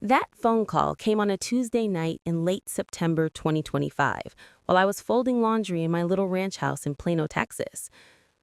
That phone call came on a Tuesday night in late September 2025, while I was folding laundry in my little ranch house in Plano, Texas.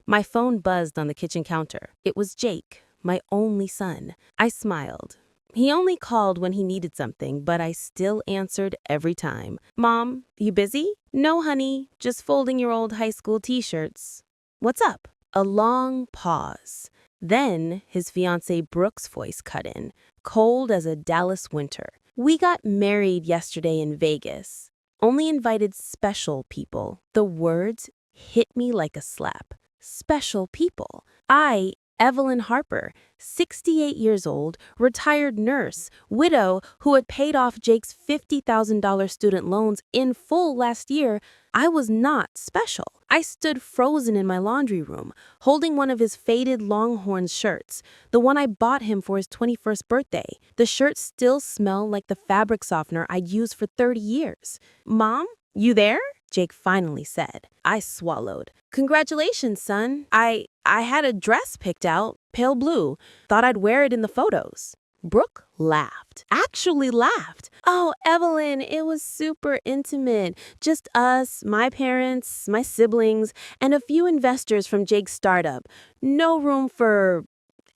My phone buzzed on the kitchen counter. It was Jake, my only son. I smiled. He only called when he needed something, but I still answered every time. "Mom, you busy?" "No, honey, just folding your old high school t-shirts." "What's up?" A long pause. Then his fiancée Brooke's voice cut in, cold as a Dallas winter. "We got married yesterday in Vegas. Only invited special people." The words hit me like a slap. Special people. Evelyn Harper, 68 years old, retired nurse, widow who had paid off Jake's $50,000 student loans in full last year, I was not special. I stood frozen in my laundry room, holding one of his faded Longhorns shirts, the one I bought him for his 21st birthday. The shirt still smelled like the fabric softener I'd used for 30 years. "Mom, you there?" Jake finally said. I swallowed. "Congratulations, son. I had a dress picked out, pale blue. Thought I'd wear it in the photos." Brooke laughed. Actually laughed. "Oh, Evelyn, it was super intimate. Just us, my parents, my siblings, and a few investors from Jake's startup. No room for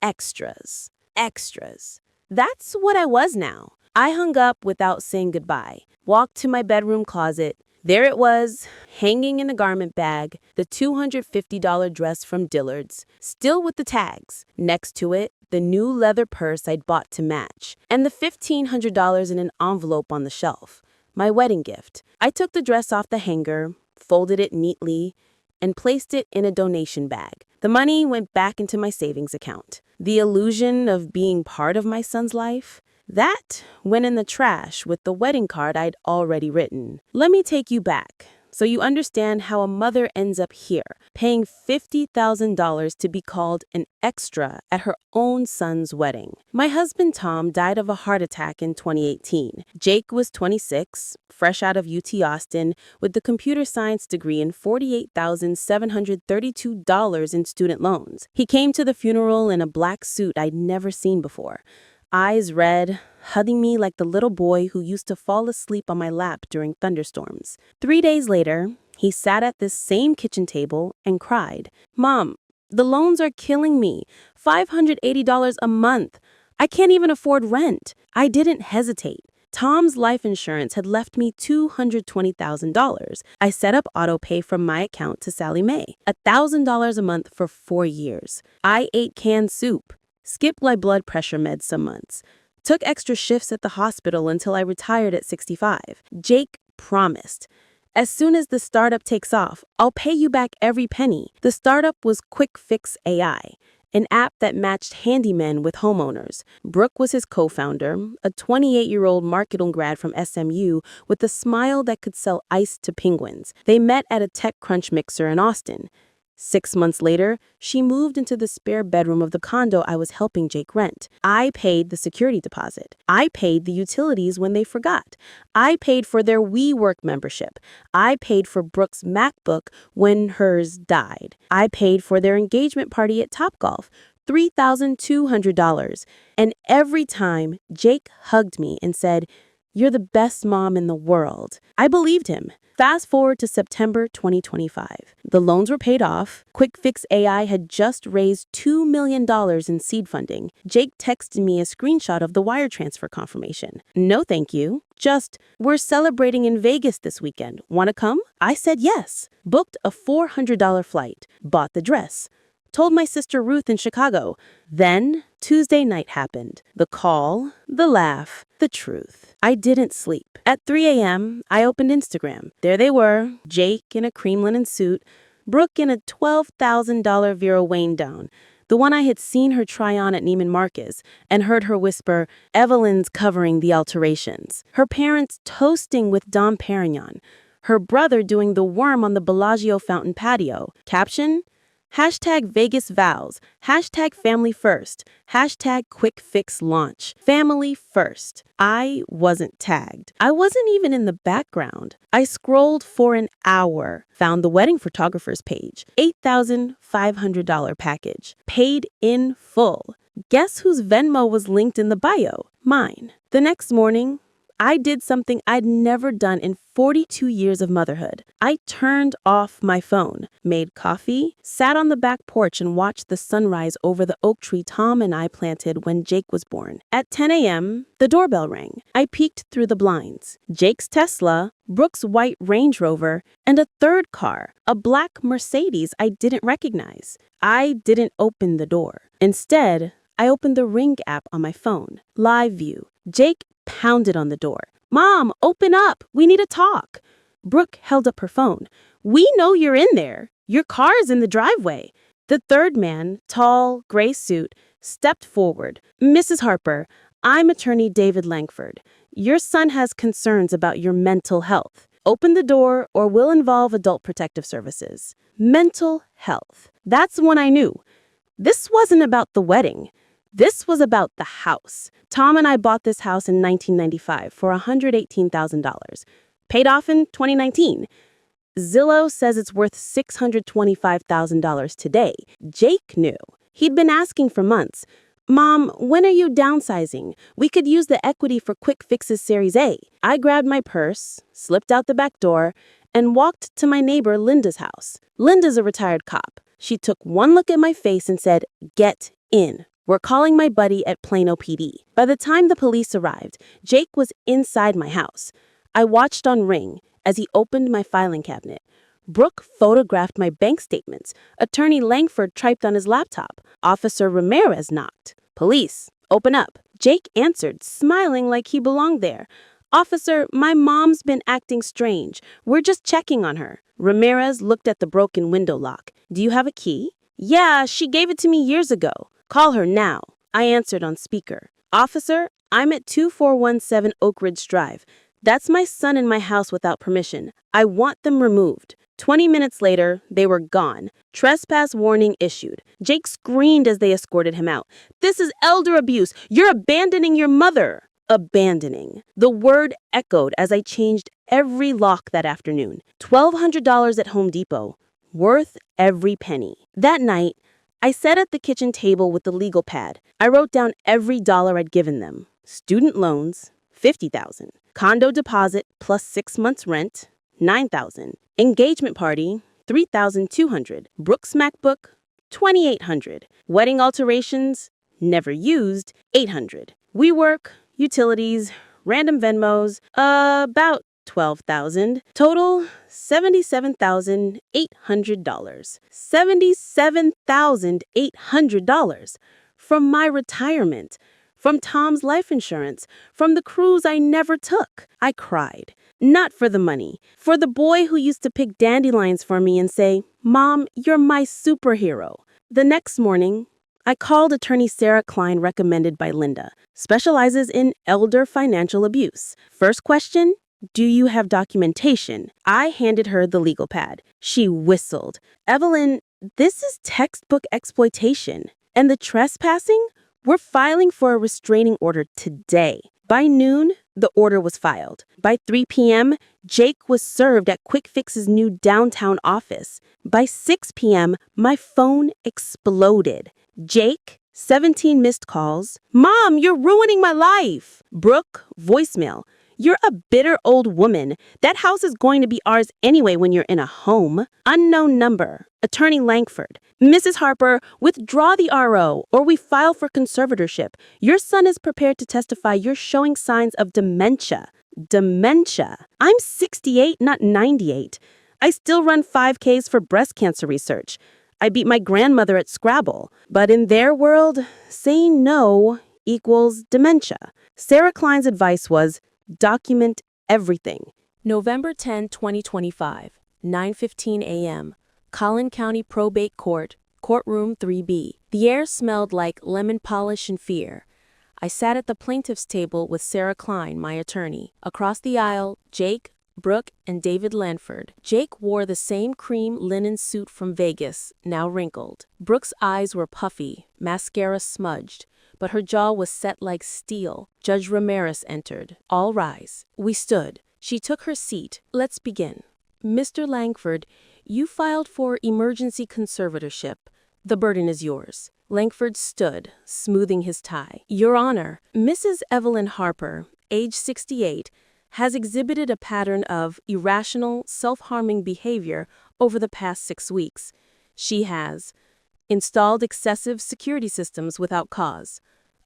extras." Extras. That's what I was now. I hung up without saying goodbye, walked to my bedroom closet. There it was, hanging in a garment bag, the $250 dress from Dillard's, still with the tags. Next to it, the new leather purse I'd bought to match, and the $1,500 in an envelope on the shelf. My wedding gift. I took the dress off the hanger, folded it neatly, and placed it in a donation bag. The money went back into my savings account. The illusion of being part of my son's life? That went in the trash with the wedding card I'd already written. Let me take you back so you understand how a mother ends up here, paying $50,000 to be called an extra at her own son's wedding. My husband Tom died of a heart attack in 2018. Jake was 26, fresh out of UT Austin, with the computer science degree and $48,732 in student loans. He came to the funeral in a black suit I'd never seen before. Eyes red, hugging me like the little boy who used to fall asleep on my lap during thunderstorms. 3 days later, he sat at this same kitchen table and cried, "Mom, the loans are killing me. $580 a month. I can't even afford rent." I didn't hesitate. Tom's life insurance had left me $220,000. I set up auto pay from my account to Auntie Mae, $1,000 a month for 4 years. I ate canned soup. Skipped my blood pressure meds some months. Took extra shifts at the hospital until I retired at 65. Jake promised, "As soon as the startup takes off, I'll pay you back every penny." The startup was Quick Fix AI, an app that matched handymen with homeowners. Brooke was his co-founder, a 28-year-old marketing grad from SMU with a smile that could sell ice to penguins. They met at a TechCrunch mixer in Austin. 6 months later, she moved into the spare bedroom of the condo I was helping Jake rent. I paid the security deposit. I paid the utilities when they forgot. I paid for their WeWork membership. I paid for Brooke's MacBook when hers died. I paid for their engagement party at Topgolf, $3,200. And every time, Jake hugged me and said, "You're the best mom in the world." I believed him. Fast forward to September 2025. The loans were paid off. Quick Fix AI had just raised $2 million in seed funding. Jake texted me a screenshot of the wire transfer confirmation. "No, thank you. Just, we're celebrating in Vegas this weekend. Want to come?" I said yes. Booked a $400 flight. Bought the dress. Told my sister Ruth in Chicago. Then Tuesday night happened. The call, the laugh, the truth. I didn't sleep. At 3 a.m., I opened Instagram. There they were, Jake in a cream linen suit, Brooke in a $12,000 Vera Wayne gown, the one I had seen her try on at Neiman Marcus, and heard her whisper, "Evelyn's covering the alterations." Her parents toasting with Dom Perignon. Her brother doing the worm on the Bellagio fountain patio. Caption, Hashtag Vegas vows. Hashtag family first. Hashtag quick fix launch. Family first. I wasn't tagged. I wasn't even in the background. I scrolled for an hour, found the wedding photographer's page. $8,500 package. Paid in full. Guess whose Venmo was linked in the bio? Mine. The next morning, I did something I'd never done in 42 years of motherhood. I turned off my phone, made coffee, sat on the back porch and watched the sunrise over the oak tree Tom and I planted when Jake was born. At 10 a.m., the doorbell rang. I peeked through the blinds. Jake's Tesla, Brooke's white Range Rover, and a third car, a black Mercedes I didn't recognize. I didn't open the door. Instead, I opened the Ring app on my phone. Live view. Jake pounded on the door. Mom, open up. We need to talk. Brooke held up her phone. We know you're in there. Your car's in the driveway. The third man, tall, gray suit, stepped forward. Mrs. Harper, I'm attorney David Langford. Your son has concerns about your mental health. Open the door or we'll involve Adult Protective Services. Mental health. That's when I knew. This wasn't about the wedding. This was about the house. Tom and I bought this house in 1995 for $118,000. Paid off in 2019. Zillow says it's worth $625,000 today. Jake knew. He'd been asking for months. Mom, when are you downsizing? We could use the equity for Quick Fixes Series A. I grabbed my purse, slipped out the back door, and walked to my neighbor Linda's house. Linda's a retired cop. She took one look at my face and said, "Get in. We're calling my buddy at Plano PD." By the time the police arrived, Jake was inside my house. I watched on Ring as he opened my filing cabinet. Brooke photographed my bank statements. Attorney Langford typed on his laptop. Officer Ramirez knocked. Police, open up. Jake answered, smiling like he belonged there. Officer, my mom's been acting strange. We're just checking on her. Ramirez looked at the broken window lock. Do you have a key? Yeah, she gave it to me years ago. Call her now. I answered on speaker. Officer, I'm at 2417 Oak Ridge Drive. That's my son in my house without permission. I want them removed. 20 minutes later, they were gone. Trespass warning issued. Jake screamed as they escorted him out. This is elder abuse. You're abandoning your mother. Abandoning. The word echoed as I changed every lock that afternoon. $1,200 at Home Depot. Worth every penny. That night, I sat at the kitchen table with the legal pad. I wrote down every dollar I'd given them. Student loans, $50,000. Condo deposit plus 6 months rent, $9,000. Engagement party, $3,200. Brooks MacBook, $2,800. Wedding alterations, never used, $800. WeWork, utilities, random Venmos, about $12,000. Total, $77,800. $77,800 from my retirement, from Tom's life insurance, from the cruise I never took. I cried. Not for the money, for the boy who used to pick dandelions for me and say, Mom, you're my superhero. The next morning, I called attorney Sarah Klein, recommended by Linda. Specializes in elder financial abuse. First question, do you have documentation? I handed her the legal pad. She whistled. Evelyn, this is textbook exploitation. And the trespassing? We're filing for a restraining order today. By noon, the order was filed. By 3 p.m., Jake was served at Quick Fix's new downtown office. By 6 p.m., my phone exploded. Jake, 17 missed calls. Mom, you're ruining my life. Brooke, voicemail. You're a bitter old woman. That house is going to be ours anyway when you're in a home. Unknown number. Attorney Langford. Mrs. Harper, withdraw the RO or we file for conservatorship. Your son is prepared to testify you're showing signs of dementia. Dementia. I'm 68, not 98. I still run 5Ks for breast cancer research. I beat my grandmother at Scrabble. But in their world, saying no equals dementia. Sarah Klein's advice was, document everything. November 10, 2025, 9:15 a.m. Collin County Probate Court, Courtroom 3B. The air smelled like lemon polish and fear. I sat at the plaintiff's table with Sarah Klein, my attorney. Across the aisle, Jake, Brooke and David Lanford. Jake wore the same cream linen suit from Vegas, now wrinkled. Brooke's eyes were puffy, mascara smudged, but her jaw was set like steel. Judge Ramirez entered. All rise. We stood. She took her seat. Let's begin. Mr. Langford, you filed for emergency conservatorship. The burden is yours. Langford stood, smoothing his tie. Your Honor, Mrs. Evelyn Harper, age 68, has exhibited a pattern of irrational, self-harming behavior over the past 6 weeks. She has installed excessive security systems without cause,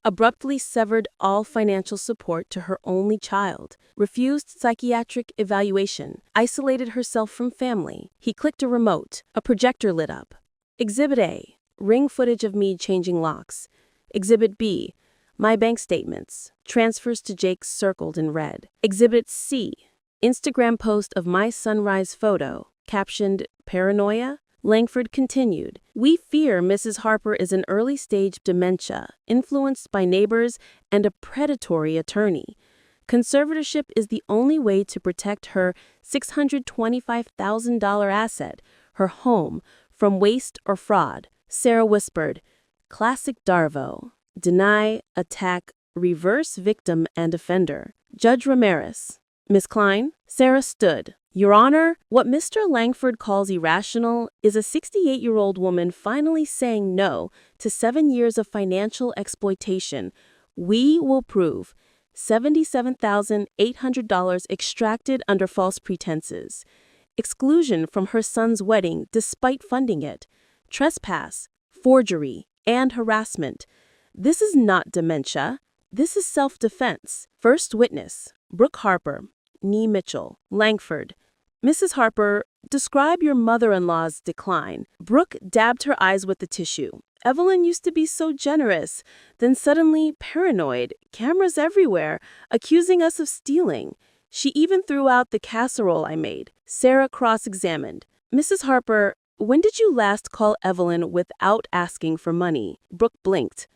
abruptly severed all financial support to her only child, refused psychiatric evaluation, isolated herself from family. He clicked a remote. A projector lit up. Exhibit A, ring footage of me changing locks. Exhibit B, my bank statements, transfers to Jake circled in red. Exhibit C, Instagram post of my sunrise photo, captioned Paranoia. Langford continued, we fear Mrs. Harper is in early-stage dementia, influenced by neighbors and a predatory attorney. Conservatorship is the only way to protect her $625,000 asset, her home, from waste or fraud. Sarah whispered, classic Darvo. Deny, attack, reverse victim and offender. Judge Ramirez. Miss Klein? Sarah stood. Your Honor, what Mr. Langford calls irrational is a 68-year-old woman finally saying no to 7 years of financial exploitation. We will prove $77,800 extracted under false pretenses. Exclusion from her son's wedding despite funding it. Trespass, forgery, and harassment. This is not dementia. This is self-defense. First witness, Brooke Harper, Nee Mitchell. Langford. Mrs. Harper, describe your mother-in-law's decline. Brooke dabbed her eyes with the tissue. Evelyn used to be so generous, then suddenly paranoid, cameras everywhere, accusing us of stealing. She even threw out the casserole I made. Sarah cross-examined. Mrs. Harper, when did you last call Evelyn without asking for money? Brooke blinked.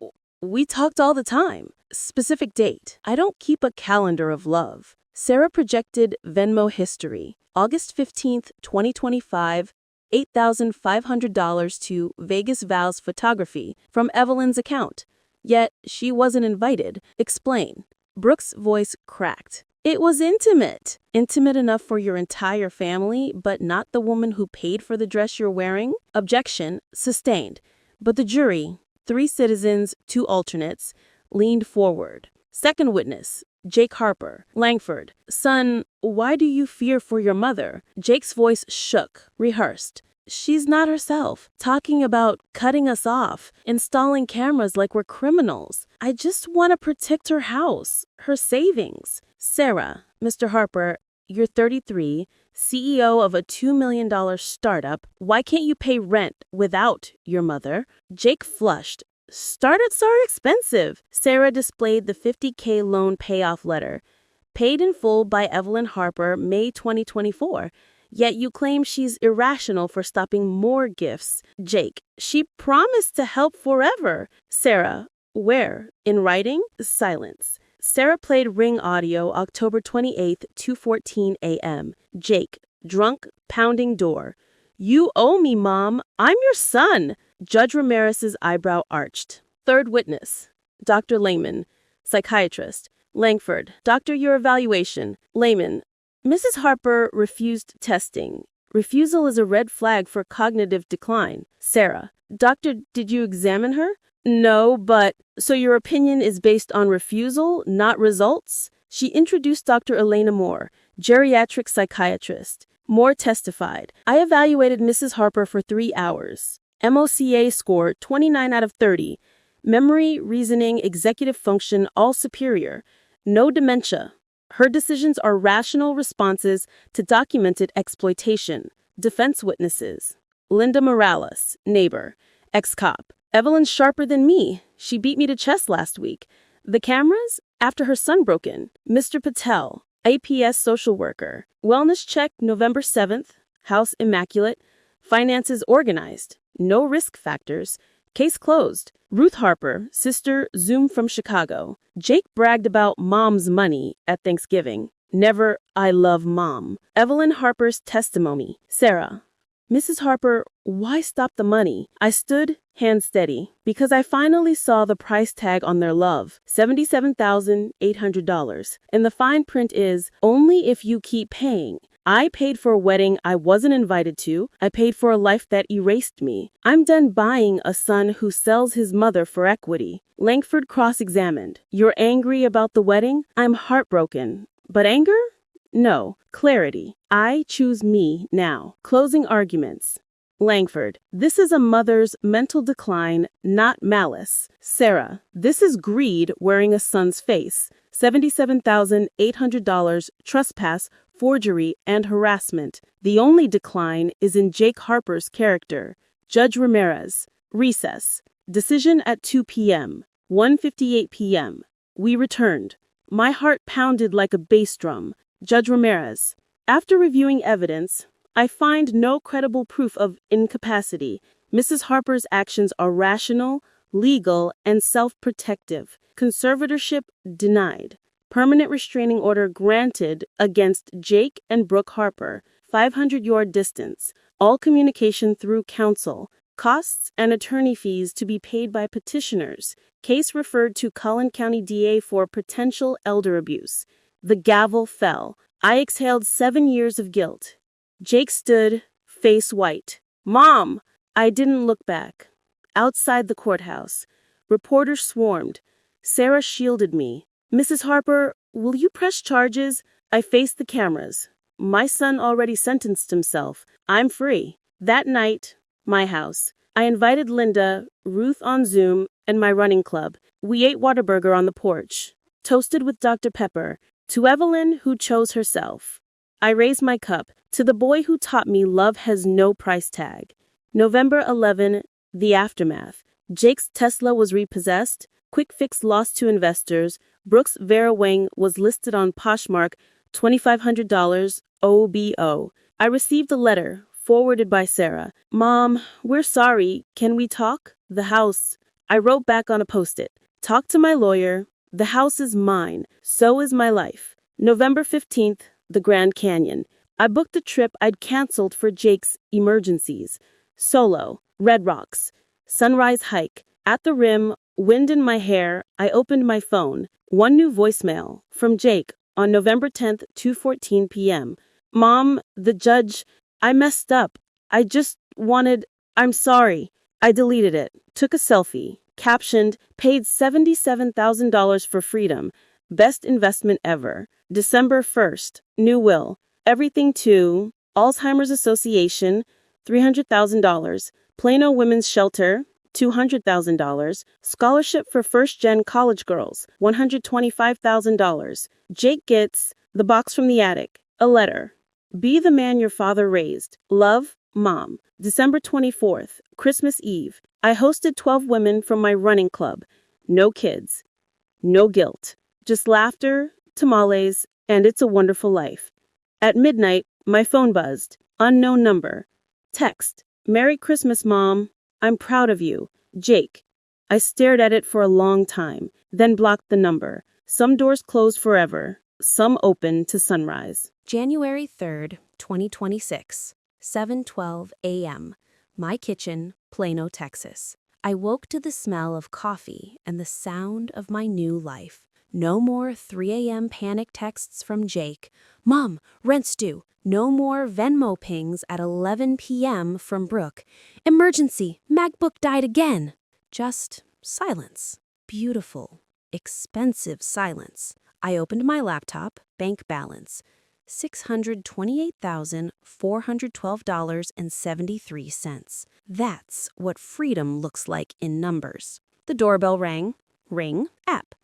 We talked all the time. Specific date. I don't keep a calendar of love. Sarah projected Venmo history. August 15th, 2025, $8,500 to Vegas Vows Photography from Evelyn's account. Yet she wasn't invited. Explain. Brooke's voice cracked. It was intimate. Intimate enough for your entire family, but not the woman who paid for the dress you're wearing? Objection sustained. But the jury, 3 citizens, 2 alternates, leaned forward. Second witness, Jake Harper. Langford. Son, why do you fear for your mother? Jake's voice shook, rehearsed. She's not herself, talking about cutting us off, installing cameras like we're criminals. I just want to protect her house, her savings. Sarah, Mr. Harper, you're 33, CEO of a $2 million startup. Why can't you pay rent without your mother? Jake flushed. Startups are expensive. Sarah displayed the $50K loan payoff letter. Paid in full by Evelyn Harper, May 2024. Yet you claim she's irrational for stopping more gifts. Jake, she promised to help forever. Sarah, where? In writing? Silence. Sarah played ring audio October 28th, 2:14 a.m. Jake, drunk, pounding door. You owe me, Mom. I'm your son. Judge Ramirez's eyebrow arched. Third witness, Dr. Lehman, psychiatrist. Langford, doctor, your evaluation. Lehman, Mrs. Harper refused testing. Refusal is a red flag for cognitive decline. Sarah, doctor, did you examine her? No, but so your opinion is based on refusal, not results? She introduced Dr. Elena Moore, geriatric psychiatrist. Moore testified. I evaluated Mrs. Harper for 3 hours. MOCA score 29 out of 30. Memory, reasoning, executive function, all superior. No dementia. Her decisions are rational responses to documented exploitation. Defense witnesses. Linda Morales, neighbor, ex-cop. Evelyn's sharper than me. She beat me to chess last week. The cameras? After her son broke in. Mr. Patel, APS social worker. Wellness check November 7th. House immaculate. Finances organized. No risk factors. Case closed. Ruth Harper, sister, Zoom from Chicago. Jake bragged about Mom's money at Thanksgiving. Never I love mom. Evelyn Harper's testimony. Sarah. Mrs. Harper, why stop the money? I stood, hand steady, because I finally saw the price tag on their love, $77,800. And the fine print is, only if you keep paying. I paid for a wedding I wasn't invited to. I paid for a life that erased me. I'm done buying a son who sells his mother for equity. Langford cross-examined. You're angry about the wedding? I'm heartbroken. But anger? No, clarity. I choose me now. Closing arguments. Langford, this is a mother's mental decline, not malice. Sarah, this is greed wearing a son's face. $77,800, trespass, forgery, and harassment. The only decline is in Jake Harper's character. Judge Ramirez. Recess. Decision at 2 p.m. 1:58 p.m. We returned. My heart pounded like a bass drum. Judge Ramirez. After reviewing evidence, I find no credible proof of incapacity. Mrs. Harper's actions are rational, legal, and self-protective. Conservatorship denied. Permanent restraining order granted against Jake and Brooke Harper. 500-yard distance. All communication through counsel. Costs and attorney fees to be paid by petitioners. Case referred to Cullen County DA for potential elder abuse. The gavel fell. I exhaled 7 years of guilt. Jake stood, face white. Mom! I didn't look back. Outside the courthouse, reporters swarmed. Sarah shielded me. Mrs. Harper, will you press charges? I faced the cameras. My son already sentenced himself. I'm free. That night, my house. I invited Linda, Ruth on Zoom, and my running club. We ate Whataburger on the porch, toasted with Dr. Pepper. To Evelyn, who chose herself. I raise my cup. To the boy who taught me love has no price tag. November 11, the aftermath. Jake's Tesla was repossessed. Quick Fix lost to investors. Brooks Vera Wang was listed on Poshmark, $2,500 OBO. I received a letter, forwarded by Sarah. Mom, we're sorry. Can we talk? The house. I wrote back on a post-it. Talk to my lawyer. The house is mine. So is my life. November 15th, the Grand Canyon. I booked a trip I'd canceled for Jake's emergencies. Solo. Red Rocks. Sunrise hike. At the rim, wind in my hair, I opened my phone. One new voicemail from Jake on November 10th, 2:14 p.m. Mom, the judge, I messed up. I'm sorry. I deleted it. Took a selfie. Captioned, paid $77,000 for freedom. Best investment ever. December 1st, new will. Everything to Alzheimer's Association, $300,000. Plano Women's Shelter, $200,000. Scholarship for first-gen college girls, $125,000. Jake gets the box from the attic. A letter. Be the man your father raised. Love, Mom. December 24th, Christmas Eve. I hosted 12 women from my running club. No kids. No guilt. Just laughter, tamales, and it's a wonderful life. At midnight, my phone buzzed. Unknown number. Text. Merry Christmas, Mom. I'm proud of you. Jake. I stared at it for a long time, then blocked the number. Some doors close forever. Some open to sunrise. January 3rd, 2026, 7:12 a.m. My kitchen, Plano, Texas. I woke to the smell of coffee and the sound of my new life. No more 3 a.m. panic texts from Jake. Mom, rent's due. No more Venmo pings at 11 p.m. from Brooke. Emergency, MacBook died again. Just silence. Beautiful, expensive silence. I opened my laptop, bank balance. $628,412.73. That's what freedom looks like in numbers. The doorbell rang. Ring. App.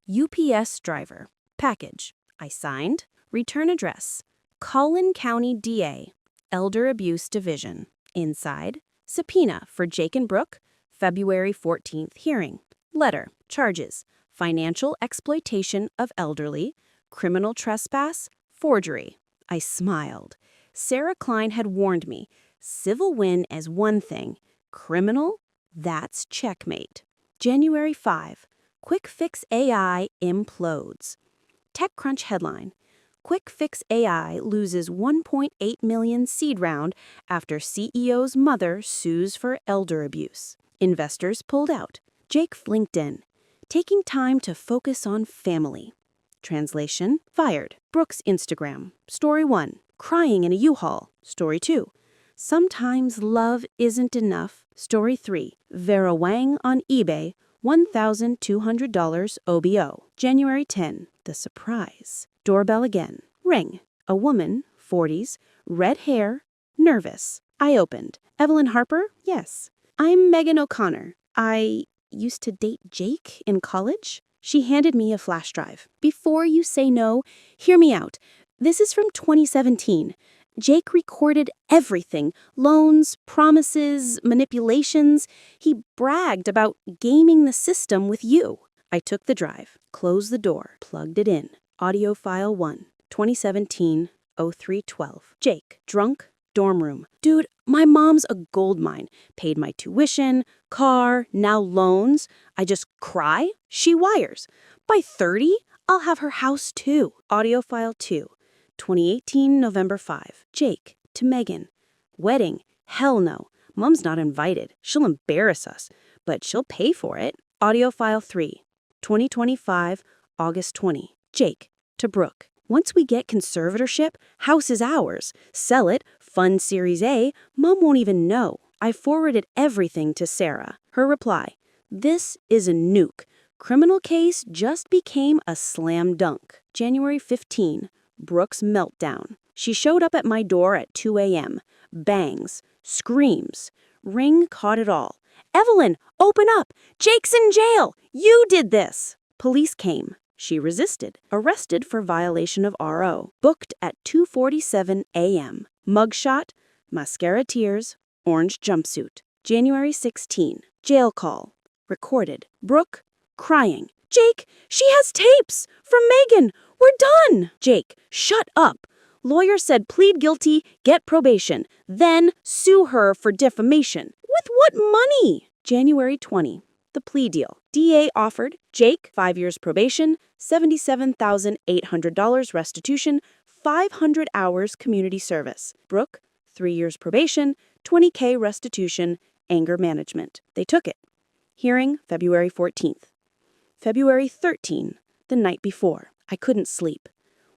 UPS driver. Package. I signed. Return address. Cullen County DA. Elder Abuse Division. Inside. Subpoena for Jake and Brooke. February 14th hearing. Letter. Charges. Financial exploitation of elderly. Criminal trespass. Forgery. I smiled. Sarah Klein had warned me. Civil win is one thing. Criminal? That's checkmate. January 5. Quick Fix AI implodes. TechCrunch headline. Quick Fix AI loses 1.8 million seed round after CEO's mother sues for elder abuse. Investors pulled out. Jake LinkedIn, taking time to focus on family. Translation, fired. Brooks Instagram, story 1, crying in a U-Haul, story 2. Sometimes love isn't enough, story 3. Vera Wang on eBay, $1,200 OBO. January 10, the surprise. Doorbell again. Ring. A woman, 40s, red hair, nervous. I opened. Evelyn Harper? Yes. I'm Megan O'Connor. I used to date Jake in college. She handed me a flash drive. Before you say no, hear me out. This is from 2017. Jake recorded everything. Loans, promises, manipulations. He bragged about gaming the system with you. I took the drive, closed the door, plugged it in. Audio file 1, 2017, 0312. Jake, drunk, dorm room. Dude, my mom's a gold mine. Paid my tuition, car, now loans. I just cry? She wires. By 30, I'll have her house too. Audio file 2, 2018, November 5. Jake, to Megan. Wedding? Hell no. Mom's not invited. She'll embarrass us, but she'll pay for it. Audio file 3, 2025, August 20. Jake, to Brooke. Once we get conservatorship, house is ours. Sell it, fund Series A, Mom won't even know. I forwarded everything to Sarah. Her reply, this is a nuke. Criminal case just became a slam dunk. January 15, Brooke's meltdown. She showed up at my door at 2 a.m. Bangs, screams. Ring caught it all. Evelyn, open up! Jake's in jail! You did this! Police came. She resisted. Arrested for violation of RO. Booked at 2:47 a.m. Mugshot, mascara tears, orange jumpsuit. January 16. Jail call. Recorded. Brooke, crying. Jake, she has tapes! From Megan! We're done! Jake, shut up! Lawyer said plead guilty, get probation, then sue her for defamation. With what money? January 20. The plea deal. DA offered Jake 5 years probation, $77,800 restitution, 500 hours community service. Brooke, 3 years probation, $20K restitution, anger management. They took it. Hearing February 14th. February 13, the night before. I couldn't sleep.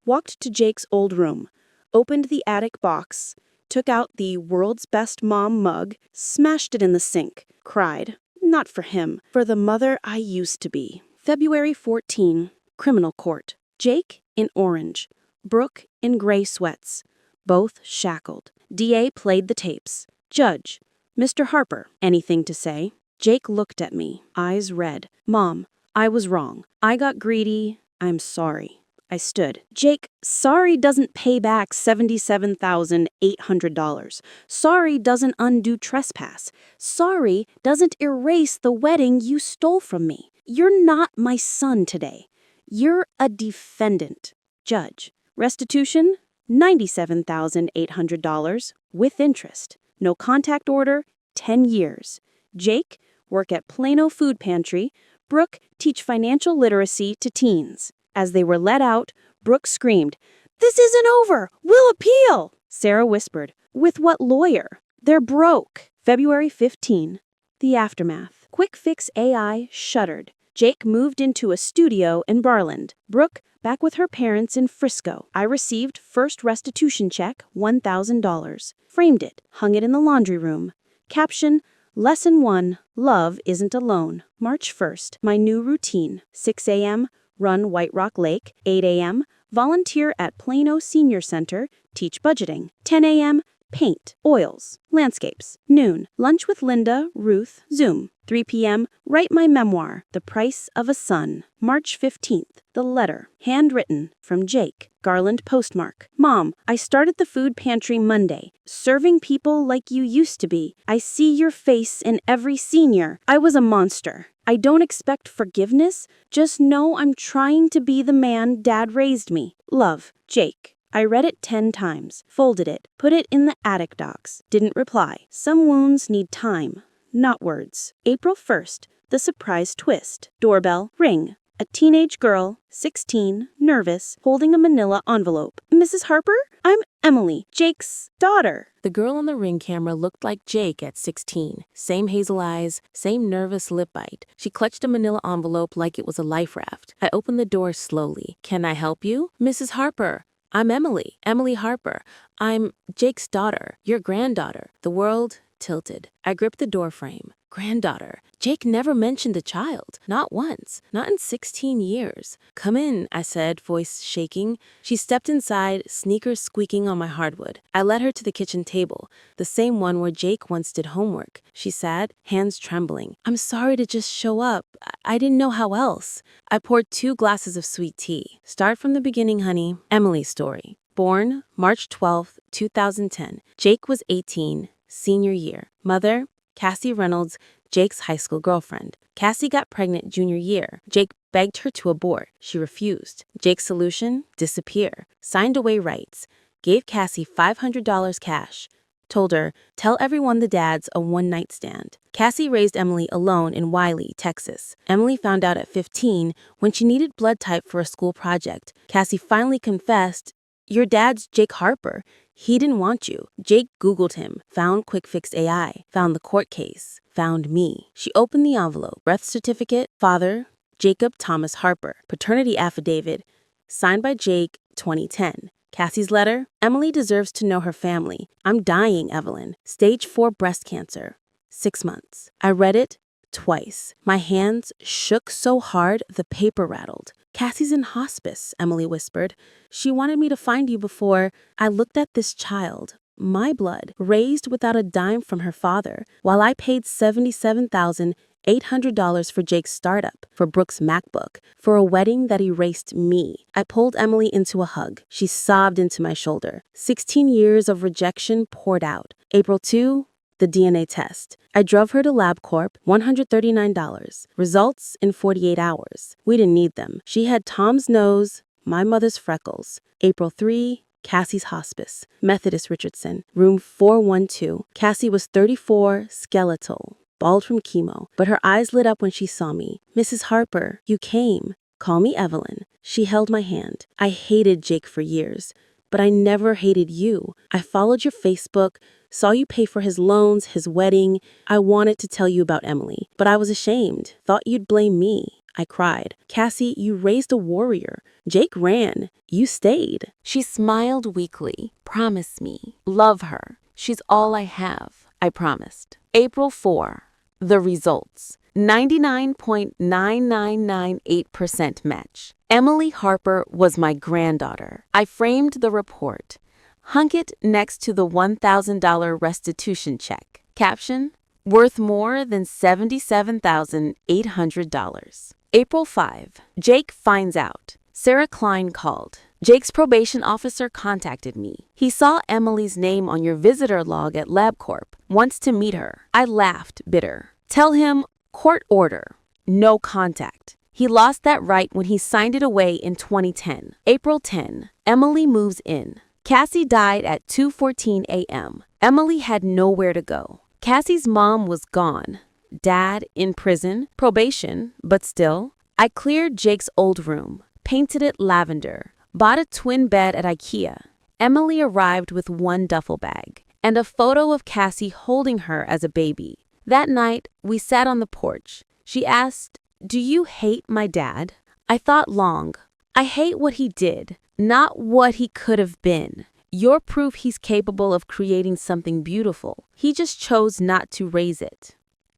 Walked to Jake's old room, opened the attic box, took out the world's best mom mug, smashed it in the sink, cried. Not for him, for the mother I used to be. February 14, criminal court. Jake in orange, Brooke in gray sweats, both shackled. DA played the tapes. Judge, Mr. Harper, anything to say? Jake looked at me, eyes red. Mom, I was wrong. I got greedy. I'm sorry. I stood. Jake, sorry doesn't pay back $77,800. Sorry doesn't undo trespass. Sorry doesn't erase the wedding you stole from me. You're not my son today. You're a defendant. Judge, restitution, $97,800 with interest. No contact order, 10 years. Jake, work at Plano Food Pantry. Brooke, teach financial literacy to teens. As they were let out, Brooke screamed, "This isn't over! We'll appeal!" Sarah whispered, "With what lawyer? They're broke." February 15. The aftermath. Quick Fix AI shuttered. Jake moved into a studio in Barland. Brooke back with her parents in Frisco. I received first restitution check, $1,000. Framed it, hung it in the laundry room. Caption, Lesson 1, Love Isn't Alone. March 1st. My new routine. 6 a.m., run White Rock Lake. 8 a.m., volunteer at Plano Senior Center, teach budgeting. 10 a.m., paint, oils, landscapes. Noon, lunch with Linda, Ruth, Zoom. 3 p.m., write my memoir, The Price of a Son. March 15th, the letter, handwritten, from Jake, Garland postmark. Mom, I started the food pantry Monday, serving people like you used to be. I see your face in every senior. I was a monster. I don't expect forgiveness, just know I'm trying to be the man Dad raised me. Love, Jake. I read it 10 times, folded it, put it in the attic docs. Didn't reply. Some wounds need time, not words. April 1st, the surprise twist. Doorbell, ring. A teenage girl, 16, nervous, holding a manila envelope. Mrs. Harper? I'm Emily, Jake's daughter. The girl on the Ring camera looked like Jake at 16. Same hazel eyes, same nervous lip bite. She clutched a manila envelope like it was a life raft. I opened the door slowly. Can I help you? Mrs. Harper. I'm Emily. Emily Harper. I'm Jake's daughter, your granddaughter. The world tilted. I gripped the door frame. Granddaughter. Jake never mentioned a child. Not once. Not in 16 years. Come in, I said, voice shaking. She stepped inside, sneakers squeaking on my hardwood. I led her to the kitchen table, the same one where Jake once did homework. She sat, hands trembling. I'm sorry to just show up. I didn't know how else. I poured 2 glasses of sweet tea. Start from the beginning, honey. Emily's story. Born March 12, 2010. Jake was 18, senior year. Mother, Cassie Reynolds, Jake's high school girlfriend. Cassie got pregnant junior year. Jake begged her to abort. She refused. Jake's solution? Disappear. Signed away rights. Gave Cassie $500 cash. Told her, tell everyone the dad's a one-night stand. Cassie raised Emily alone in Wiley, Texas. Emily found out at 15 when she needed blood type for a school project. Cassie finally confessed, your dad's Jake Harper. He didn't want you. Jake Googled him, found Quick Fix AI, found the court case, found me. She opened the envelope. Birth certificate, father, Jacob Thomas Harper. Paternity affidavit, signed by Jake, 2010. Cassie's letter, Emily deserves to know her family. I'm dying, Evelyn. Stage 4 breast cancer. 6 months. I read it twice. My hands shook so hard the paper rattled. Cassie's in hospice, Emily whispered. She wanted me to find you before. I looked at this child, my blood, raised without a dime from her father, while I paid $77,800 for Jake's startup, for Brooke's MacBook, for a wedding that erased me. I pulled Emily into a hug. She sobbed into my shoulder. 16 years of rejection poured out. April 2, the DNA test. I drove her to LabCorp, $139. Results in 48 hours. We didn't need them. She had Tom's nose, my mother's freckles. April 3, Cassie's hospice. Methodist Richardson, room 412. Cassie was 34, skeletal, bald from chemo, but her eyes lit up when she saw me. Mrs. Harper, you came. Call me Evelyn. She held my hand. I hated Jake for years, but I never hated you. I followed your Facebook, saw you pay for his loans, his wedding. I wanted to tell you about Emily, but I was ashamed. Thought you'd blame me. I cried. Cassie, you raised a warrior. Jake ran. You stayed. She smiled weakly. Promise me. Love her. She's all I have. I promised. April 4. The results. 99.9998% match. Emily Harper was my granddaughter. I framed the report. Hung it next to the $1,000 restitution check. Caption, worth more than $77,800. April 5. Jake finds out. Sarah Klein called. Jake's probation officer contacted me. He saw Emily's name on your visitor log at LabCorp. Wants to meet her. I laughed, bitter. Tell him, court order. No contact. He lost that right when he signed it away in 2010. April 10. Emily moves in. Cassie died at 2:14 a.m. Emily had nowhere to go. Cassie's mom was gone. Dad in prison, probation, but still. I cleared Jake's old room, painted it lavender, bought a twin bed at IKEA. Emily arrived with one duffel bag and a photo of Cassie holding her as a baby. That night, we sat on the porch. She asked, do you hate my dad? I thought long. I hate what he did, not what he could have been. You're proof he's capable of creating something beautiful. He just chose not to raise it.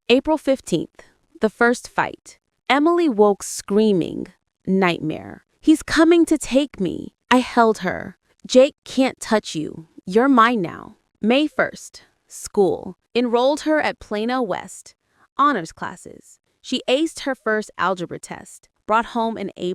April 15th, the first fight. Emily woke screaming. Nightmare. He's coming to take me. I held her. Jake can't touch you. You're mine now. May 1st, school. Enrolled her at Plano West. Honors classes. She aced her first algebra test. Brought home an A+.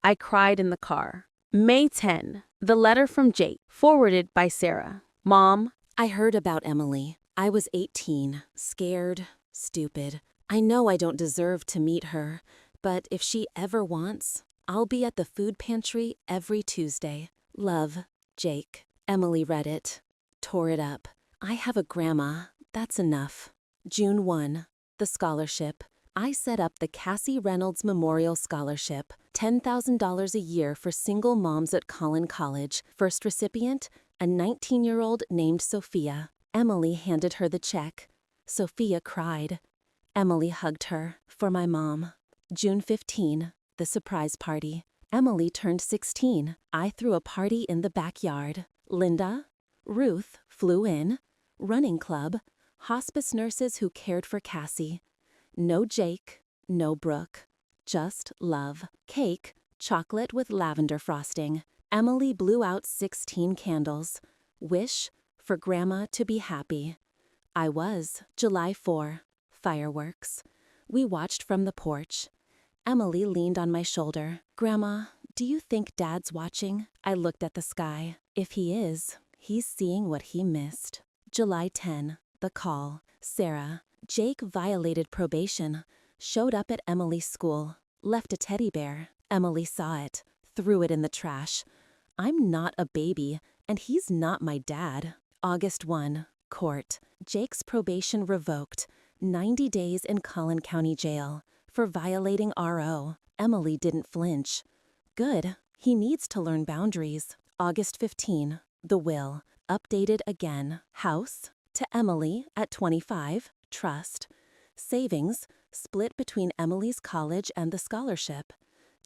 I cried in the car. May 10, the letter from Jake, forwarded by Sarah. Mom, I heard about Emily. I was 18, scared, stupid. I know I don't deserve to meet her, but if she ever wants, I'll be at the food pantry every Tuesday. Love, Jake. Emily read it, tore it up. I have a grandma. That's enough. June 1, the scholarship. I set up the Cassie Reynolds Memorial Scholarship, $10,000 a year for single moms at Collin College. First recipient, a 19-year-old named Sophia. Emily handed her the check. Sophia cried. Emily hugged her. For my mom. June 15, the surprise party. Emily turned 16. I threw a party in the backyard. Linda, Ruth flew in. Running club, hospice nurses who cared for Cassie. No Jake, no Brooke. Just love. Cake, chocolate with lavender frosting. Emily blew out 16 candles. Wish for Grandma to be happy. I was. July 4. Fireworks. We watched from the porch. Emily leaned on my shoulder. Grandma, do you think Dad's watching? I looked at the sky. If he is, he's seeing what he missed. July 10. The call. Sarah. Jake violated probation. Showed up at Emily's school. Left a teddy bear. Emily saw it. Threw it in the trash. I'm not a baby, and he's not my dad. August 1. Court. Jake's probation revoked. 90 days in Collin County Jail. For violating RO. Emily didn't flinch. Good. He needs to learn boundaries. August 15. The will. Updated again. House. To Emily at 25. Trust. Savings. Split between Emily's college and the scholarship.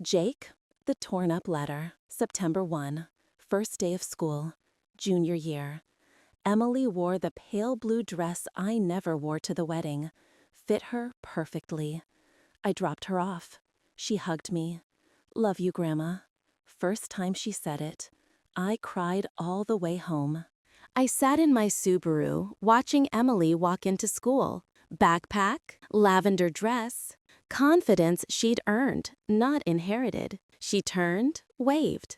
Jake. The torn up letter. September 1. First day of school. Junior year. Emily wore the pale blue dress I never wore to the wedding. Fit her perfectly. I dropped her off. She hugged me. Love you, Grandma. First time she said it. I cried all the way home. I sat in my Subaru, watching Emily walk into school. Backpack, lavender dress, confidence she'd earned, not inherited. She turned, waved.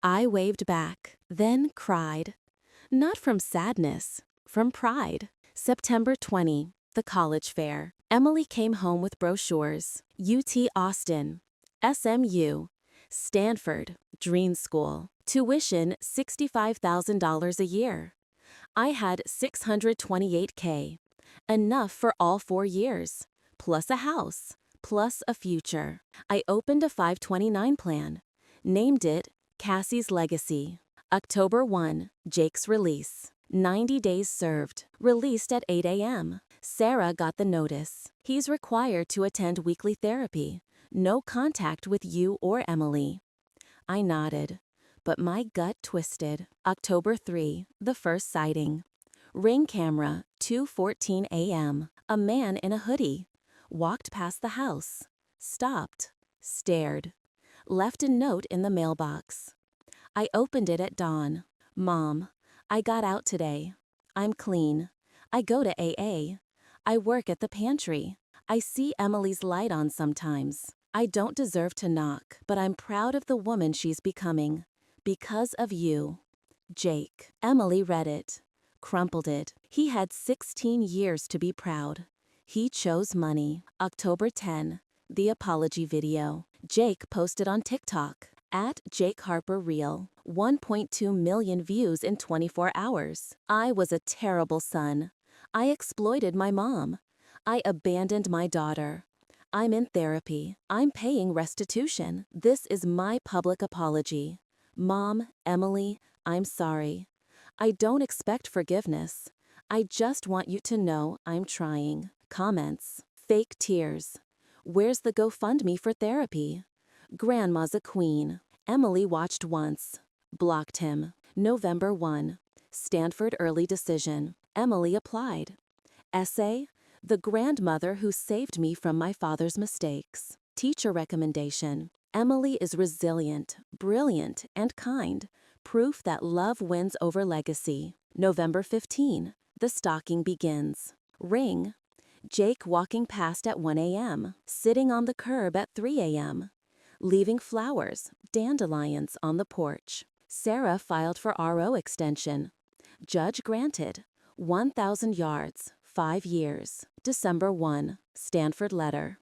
I waved back, then cried. Not from sadness, from pride. September 20, the college fair. Emily came home with brochures. UT Austin, SMU, Stanford, Dream School. Tuition $65,000 a year. I had $628K. Enough for all 4 years. Plus a house. Plus a future. I opened a 529 plan. Named it Cassie's Legacy. October 1, Jake's release. 90 days served. Released at 8 a.m. Sarah got the notice. He's required to attend weekly therapy. No contact with you or Emily. I nodded, but my gut twisted. October 3, the first sighting. Ring camera, 2:14 a.m. A man in a hoodie. Walked past the house. Stopped. Stared. Left a note in the mailbox. I opened it at dawn. Mom, I got out today. I'm clean. I go to AA. I work at the pantry. I see Emily's light on sometimes. I don't deserve to knock, but I'm proud of the woman she's becoming. Because of you. Jake. Emily read it. Crumpled it. He had 16 years to be proud. He chose money. October 10. The apology video. Jake posted on TikTok. At Jake Harper Reel. 1.2 million views in 24 hours. I was a terrible son. I exploited my mom. I abandoned my daughter. I'm in therapy. I'm paying restitution. This is my public apology. Mom, Emily, I'm sorry. I don't expect forgiveness. I just want you to know I'm trying. Comments. Fake tears. Where's the GoFundMe for therapy? Grandma's a queen. Emily watched once. Blocked him. November 1. Stanford early decision. Emily applied. Essay. The grandmother who saved me from my father's mistakes. Teacher recommendation. Emily is resilient, brilliant, and kind. Proof that love wins over legacy. November 15. The stalking begins. Ring. Jake walking past at 1 a.m. Sitting on the curb at 3 a.m. Leaving flowers, dandelions on the porch. Sarah filed for RO extension. Judge granted. 1,000 yards, 5 years. December 1. Stanford letter.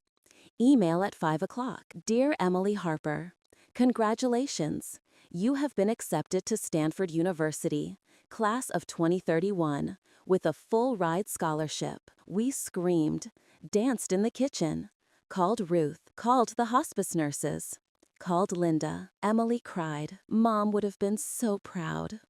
Email at 5 o'clock. Dear Emily Harper, congratulations. You have been accepted to Stanford University, class of 2031, with a full ride scholarship. We screamed, danced in the kitchen, Called Ruth. Called the hospice nurses. Called Linda. Emily cried. Mom would have been so proud.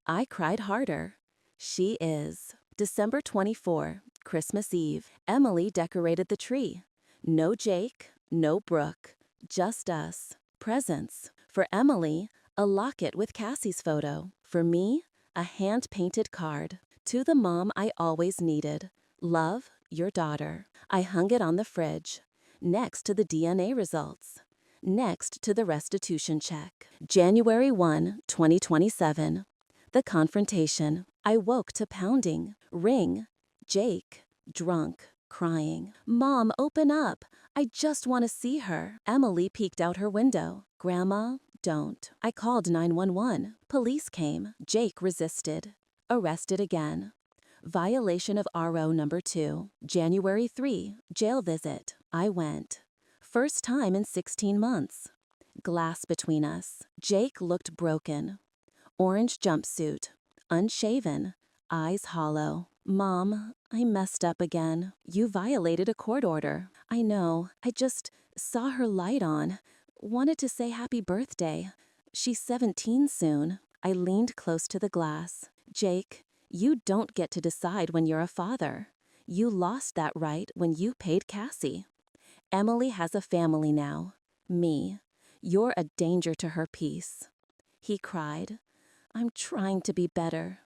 I cried harder. She is. December 24, Christmas Eve. Emily decorated the tree. No Jake, no Brooke, just us. Presents. For Emily, a locket with Cassie's photo. For me, a hand-painted card. To the mom I always needed. Love, your daughter. I hung it on the fridge, next to the DNA results, next to the restitution check. January 1, 2027. The confrontation. I woke to pounding. Ring. Jake. Drunk. Crying. Mom, open up. I just want to see her. Emily peeked out her window. Grandma, don't. I called 911. Police came. Jake resisted. Arrested again. Violation of RO number 2. January 3. Jail visit. I went. First time in 16 months. Glass between us. Jake looked broken. Orange jumpsuit. Unshaven. Eyes hollow. Mom, I messed up again. You violated a court order. I know. I just saw her light on. Wanted to say happy birthday. She's 17 soon. I leaned close to the glass. Jake, you don't get to decide when you're a father. You lost that right when you paid Cassie. Emily has a family now. Me. You're a danger to her peace. He cried. I'm trying to be better.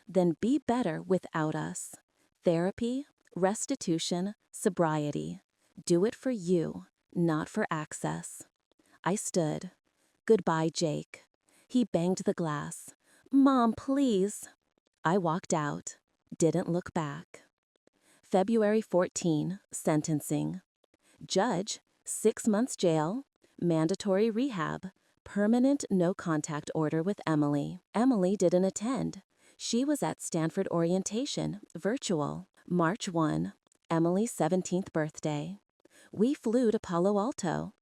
Then be better without us. Therapy, restitution, sobriety. Do it for you, not for access. I stood. Goodbye, Jake. He banged the glass. Mom, please. I walked out. Didn't look back. February 14, sentencing. Judge, 6 months jail, mandatory rehab, permanent no-contact order with Emily. Emily didn't attend. She was at Stanford orientation, virtual. March 1, Emily's 17th birthday. We flew to Palo Alto.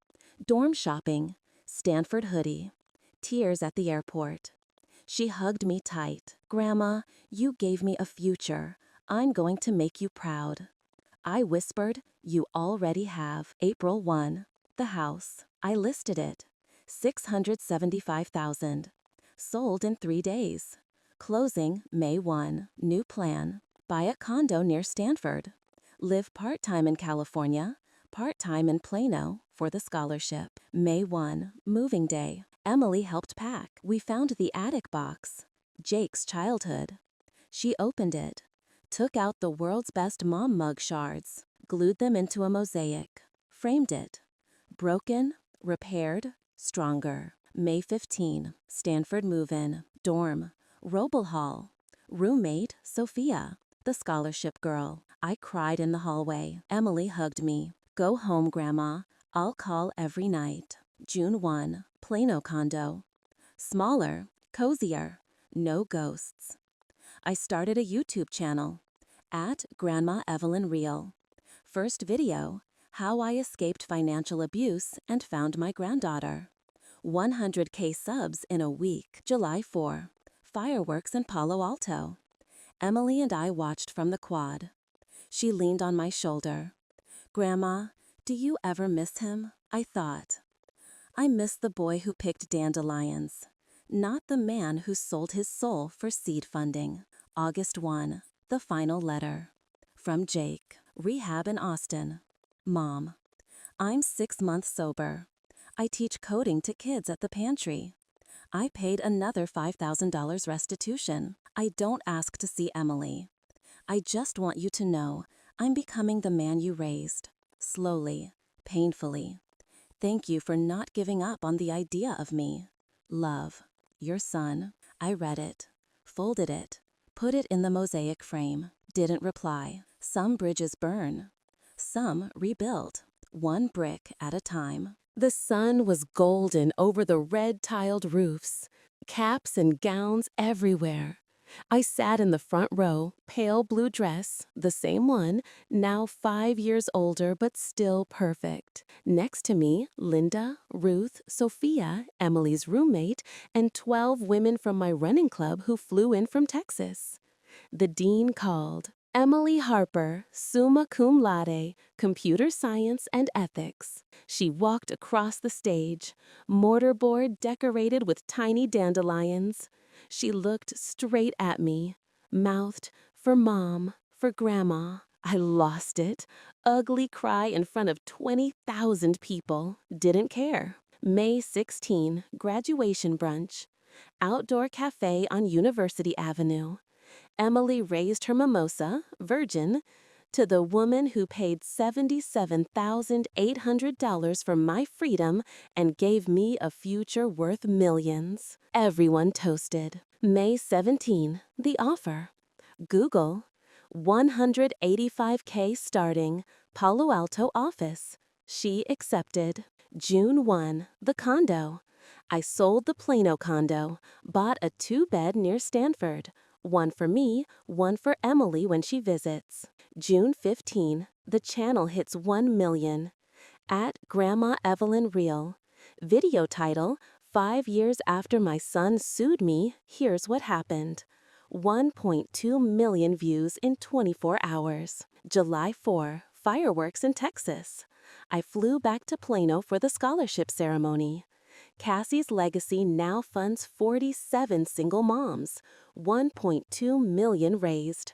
Dorm shopping, Stanford hoodie. Tears at the airport. She hugged me tight. Grandma, you gave me a future. I'm going to make you proud. I whispered, you already have. April 1, the house. I listed it. $675,000. Sold in 3 days. Closing May 1. New plan. Buy a condo near Stanford. Live part-time in California, part-time in Plano for the scholarship. May 1. Moving day. Emily helped pack. We found the attic box. Jake's childhood. She opened it. Took out the world's best mom mug shards. Glued them into a mosaic. Framed it. Broken, repaired, stronger. May 15. Stanford move-in. Dorm. Roble Hall. Roommate, Sophia, the scholarship girl. I cried in the hallway. Emily hugged me. Go home, Grandma. I'll call every night. June 1. Plano condo. Smaller, cozier, no ghosts. I started a YouTube channel. At Grandma Evelyn Real. First video, how I escaped financial abuse and found my granddaughter. 100K subs in a week. July 4. Fireworks in Palo Alto. Emily and I watched from the quad. She leaned on my shoulder. Grandma, do you ever miss him? I thought. I miss the boy who picked dandelions, not the man who sold his soul for seed funding. August 1. The final letter. From Jake. Rehab in Austin. Mom. I'm 6 months sober. I teach coding to kids at the pantry. I paid another $5,000 restitution. I don't ask to see Emily. I just want you to know I'm becoming the man you raised. Slowly, painfully. Thank you for not giving up on the idea of me. Love. Your son. I read it. Folded it. Put it in the mosaic frame. Didn't reply. Some bridges burn. Some rebuilt. One brick at a time. The sun was golden over the red-tiled roofs, caps and gowns everywhere. I sat in the front row, pale blue dress, the same one, now 5 years older but still perfect. Next to me, Linda, Ruth, Sophia, Emily's roommate, and 12 women from my running club who flew in from Texas. The dean called. Emily Harper, summa cum laude, computer science and ethics. She walked across the stage, mortarboard decorated with tiny dandelions. She looked straight at me, mouthed, "For Mom, for Grandma." I lost it. Ugly cry in front of 20,000 people. Didn't care. May 16, graduation brunch. Outdoor cafe on University Avenue. Emily raised her mimosa, virgin, to the woman who paid $77,800 for my freedom and gave me a future worth millions. Everyone toasted. May 17, the offer. Google, $185K starting, Palo Alto office. She accepted. June 1, the condo. I sold the Plano condo, bought a 2-bed near Stanford. One for me, one for Emily when she visits. June 15, the channel hits 1 million. At Grandma Evelyn Reel. Video title, 5 years after my son sued me, here's what happened. 1.2 million views in 24 hours. July 4, fireworks in Texas. I flew back to Plano for the scholarship ceremony. Cassie's legacy now funds 47 single moms, 1.2 million raised.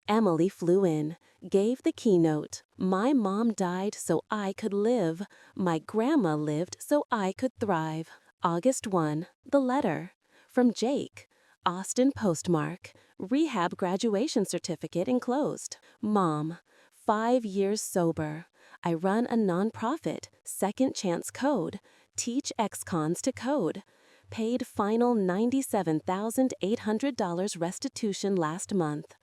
Emily flew in, gave the keynote. My mom died so I could live. My grandma lived so I could thrive. August 1, the letter. From Jake. Austin postmark. Rehab graduation certificate enclosed. Mom, 5 years sober. I run a nonprofit, Second Chance Code. Teach ex-cons to code. Paid final $97,800 restitution last month.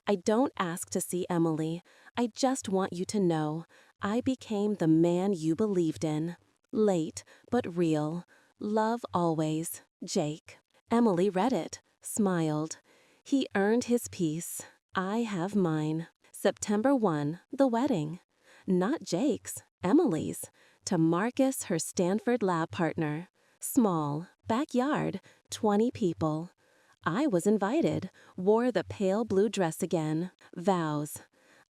I don't ask to see Emily. I just want you to know I became the man you believed in. Late, but real. Love always, Jake. Emily read it, smiled. He earned his peace. I have mine. September 1, the wedding. Not Jake's, Emily's. To Marcus, her Stanford lab partner. Small, backyard, 20 people. I was invited, wore the pale blue dress again. Vows.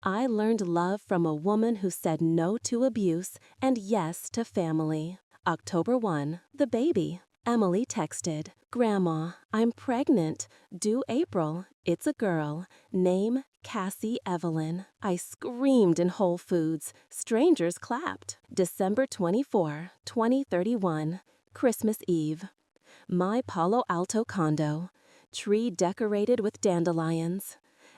I learned love from a woman who said no to abuse and yes to family. October 1, the baby. Emily texted, Grandma, I'm pregnant. Due April. It's a girl. Name Cassie Evelyn. I screamed in Whole Foods. Strangers clapped. December 24, 2031. Christmas Eve. My Palo Alto condo. Tree decorated with dandelions.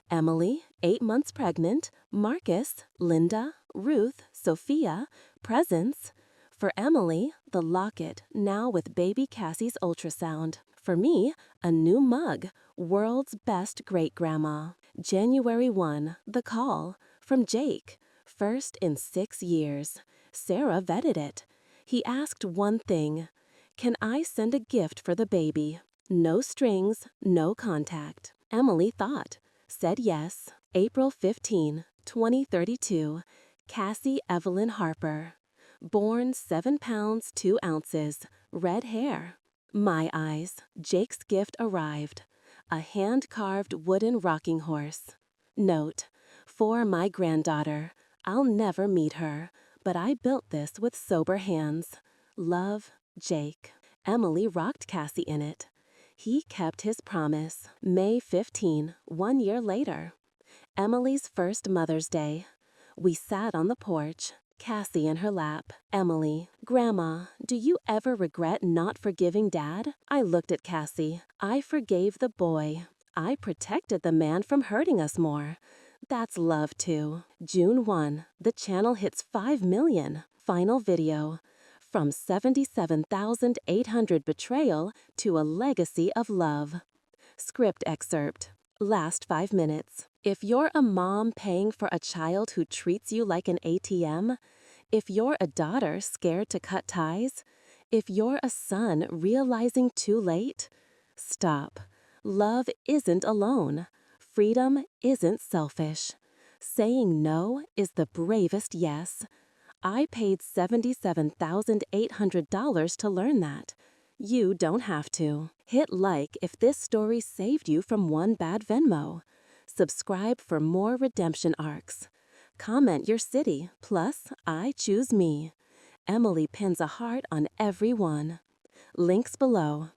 Emily, 8 months pregnant. Marcus, Linda, Ruth, Sophia. Presents. For Emily, the locket, now with baby Cassie's ultrasound. For me, a new mug, world's best great-grandma. January 1, the call. From Jake, first in 6 years. Sarah vetted it. He asked one thing. Can I send a gift for the baby? No strings, no contact. Emily thought. Said yes. April 15, 2032. Cassie Evelyn Harper. Born 7 pounds 2 ounces, red hair. My eyes, Jake's gift arrived. A hand-carved wooden rocking horse. Note, for my granddaughter, I'll never meet her, but I built this with sober hands. Love, Jake. Emily rocked Cassie in it. He kept his promise. May 15, 1 year later. Emily's first Mother's Day. We sat on the porch. Cassie in her lap. Emily, Grandma, do you ever regret not forgiving Dad? I looked at Cassie. I forgave the boy. I protected the man from hurting us more. That's love too. June 1, the channel hits 5 million. Final video. From 77,800 betrayal to a legacy of love. Script excerpt. Last 5 minutes. If you're a mom paying for a child who treats you like an ATM, if you're a daughter scared to cut ties, if you're a son realizing too late, stop. Love isn't alone. Freedom isn't selfish. Saying no is the bravest yes. I paid $77,800 to learn that. You don't have to. Hit like if this story saved you from one bad Venmo. Subscribe for more redemption arcs. Comment your city, plus I choose me. Emily pins a heart on every one. Links below.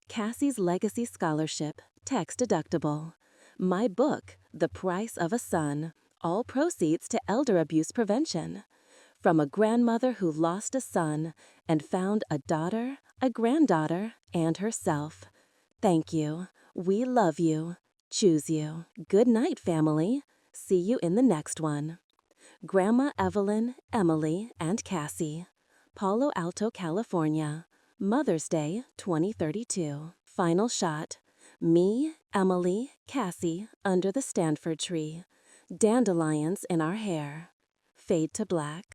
Cassie's Legacy Scholarship, tax deductible. My book, The Price of a Son, all proceeds to elder abuse prevention. From a grandmother who lost a son and found a daughter, a granddaughter, and herself. Thank you. We love you. Choose you. Good night, family. See you in the next one. Grandma Evelyn, Emily, and Cassie. Palo Alto, California. Mother's Day 2032. Final shot. Me, Emily, Cassie, under the Stanford tree. Dandelions in our hair. Fade to black.